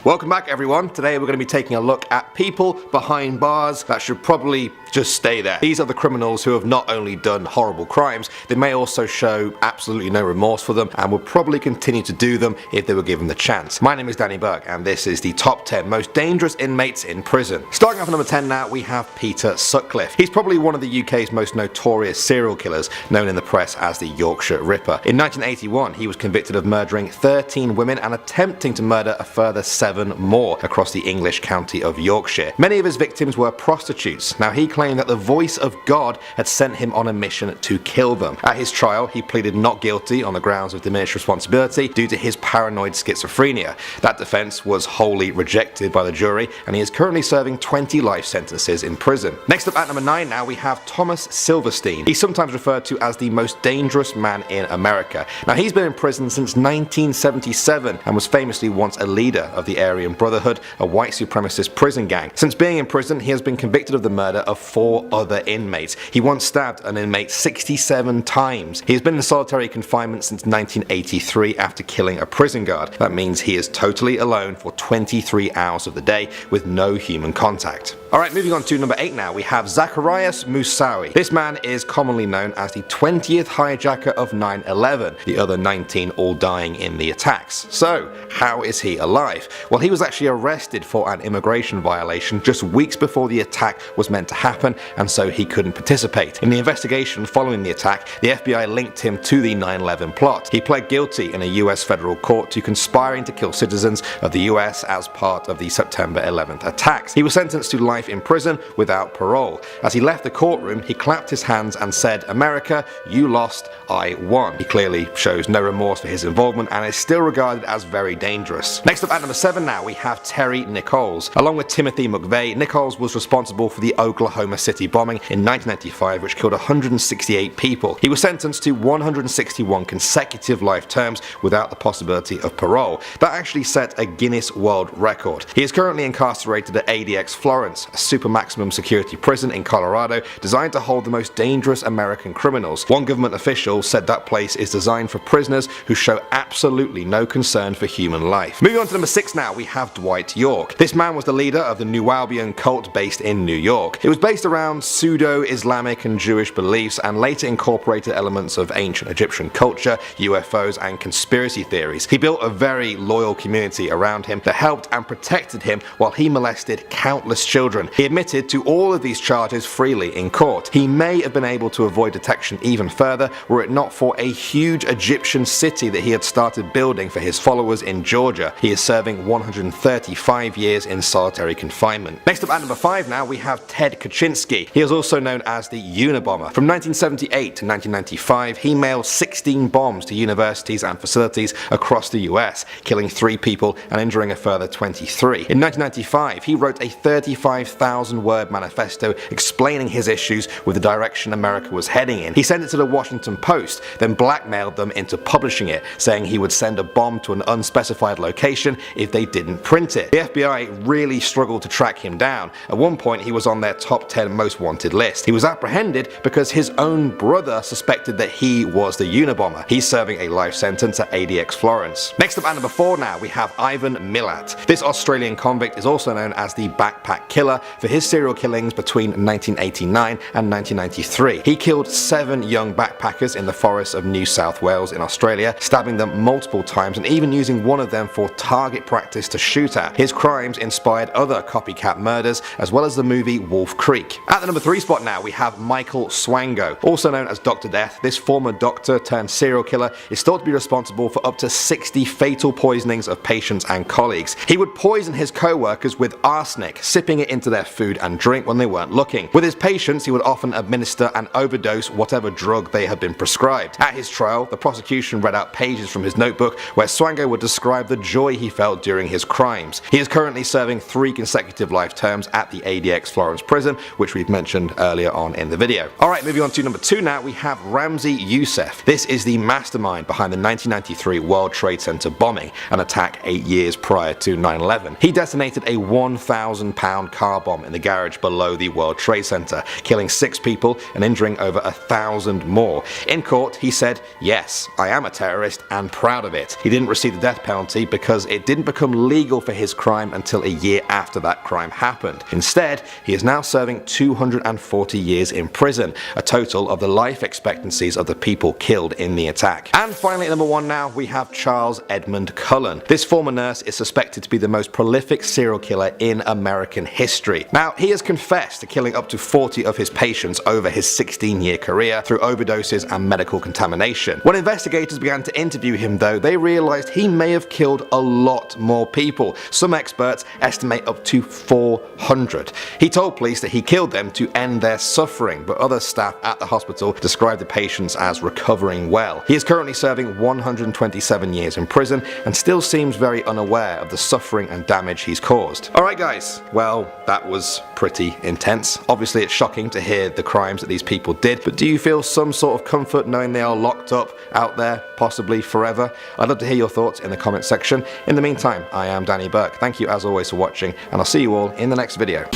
Welcome back everyone. Today we're going to be taking a look at people behind bars that should probably just stay there. These are the criminals who have not only done horrible crimes, they may also show absolutely no remorse for them and would probably continue to do them if they were given the chance. My name is Danny Burke and this is the top 10 most dangerous inmates in prison. Starting off at number 10 now, we have Peter Sutcliffe. He's probably one of the UK's most notorious serial killers, known in the press as the Yorkshire Ripper. In 1981 he was convicted of murdering 13 women and attempting to murder a further 7 more across the English county of Yorkshire. Many of his victims were prostitutes. Now he claimed that the voice of God had sent him on a mission to kill them. At his trial he pleaded not guilty on the grounds of diminished responsibility due to his paranoid schizophrenia. That defense was wholly rejected by the jury and he is currently serving 20 life sentences in prison. Next up at number 9 now we have Thomas Silverstein. He's sometimes referred to as the most dangerous man in America. Now he's been in prison since 1977 and was famously once a leader of the Aryan Brotherhood, a white supremacist prison gang. Since being in prison, he has been convicted of the murder of 4 other inmates. He once stabbed an inmate 67 times. He has been in solitary confinement since 1983 after killing a prison guard. That means he is totally alone for 23 hours of the day with no human contact. Alright, moving on to number 8 now, we have Zacarias Moussaoui. This man is commonly known as the 20th hijacker of 9/11, the other 19 all dying in the attacks. So, how is he alive? Well, he was actually arrested for an immigration violation just weeks before the attack was meant to happen, and so he couldn't participate. In the investigation following the attack, the FBI linked him to the 9/11 plot. He pled guilty in a US federal court to conspiring to kill citizens of the US as part of the September 11th attacks. He was sentenced to life in prison without parole. As he left the courtroom, he clapped his hands and said, "America, you lost, I won." He clearly shows no remorse for his involvement and is still regarded as very dangerous. Next up at number 7 now, we have Terry Nichols. Along with Timothy McVeigh, Nichols was responsible for the Oklahoma City bombing in 1995, which killed 168 people. He was sentenced to 161 consecutive life terms without the possibility of parole. That actually set a Guinness World Record. He is currently incarcerated at ADX Florence, a super maximum security prison in Colorado designed to hold the most dangerous American criminals. One government official said that place is designed for prisoners who show absolutely no concern for human life. Moving on to number 6 now, we have Dwight York. This man was the leader of the New Albion cult based in New York. It was based around pseudo-Islamic and Jewish beliefs and later incorporated elements of ancient Egyptian culture, UFOs and conspiracy theories. He built a very loyal community around him that helped and protected him while he molested countless children. He admitted to all of these charges freely in court. He may have been able to avoid detection even further were it not for a huge Egyptian city that he had started building for his followers in Georgia. He is serving 135 years in solitary confinement. Next up at number 5 now, we have Ted Kaczynski. He is also known as the Unabomber. From 1978 to 1995, he mailed 16 bombs to universities and facilities across the US, killing 3 people and injuring a further 23. In 1995, he wrote a 35,000-word manifesto explaining his issues with the direction America was heading in. He sent it to the Washington Post, then blackmailed them into publishing it, saying he would send a bomb to an unspecified location if they didn't print it. The FBI really struggled to track him down. At one point he was on their top 10 most wanted list. He was apprehended because his own brother suspected that he was the Unabomber. He's serving a life sentence at ADX Florence. Next up at number 4 now, we have Ivan Milat. This Australian convict is also known as the Backpack Killer for his serial killings between 1989 and 1993. He killed 7 young backpackers in the forests of New South Wales in Australia, stabbing them multiple times and even using one of them for target practice to shoot at. His crimes inspired other copycat murders as well as the movie Wolf Creek. At the number 3 spot now, we have Michael Swango. Also known as Dr. Death, this former doctor turned serial killer is thought to be responsible for up to 60 fatal poisonings of patients and colleagues. He would poison his co-workers with arsenic, sipping it into their food and drink when they weren't looking. With his patients, he would often administer and overdose whatever drug they had been prescribed. At his trial, the prosecution read out pages from his notebook where Swango would describe the joy he felt during his crimes. He is currently serving 3 consecutive life terms at the ADX Florence prison, which we've mentioned earlier on in the video. Alright, moving on to number 2 now, we have Ramzi Youssef. This is the mastermind behind the 1993 World Trade Center bombing, an attack 8 years prior to 9/11. He detonated a 1,000-pound car bomb in the garage below the World Trade Center, killing 6 people and injuring over 1,000 more. In court, he said, "Yes, I am a terrorist and proud of it." He didn't receive the death penalty because it didn't become become legal for his crime until a year after that crime happened. Instead, he is now serving 240 years in prison, a total of the life expectancies of the people killed in the attack. And finally at number 1 now, we have Charles Edmund Cullen. This former nurse is suspected to be the most prolific serial killer in American history. Now, he has confessed to killing up to 40 of his patients over his 16-year career through overdoses and medical contamination. When investigators began to interview him though, they realized he may have killed a lot more people. Some experts estimate up to 400. He told police that he killed them to end their suffering, but other staff at the hospital described the patients as recovering well. He is currently serving 127 years in prison and still seems very unaware of the suffering and damage he's caused. Alright guys, well, that was pretty intense. Obviously it's shocking to hear the crimes that these people did, but do you feel some sort of comfort knowing they are locked up out there, possibly forever? I'd love to hear your thoughts in the comment section. In the meantime, I am Danny Burke. Thank you as always for watching, and I'll see you all in the next video.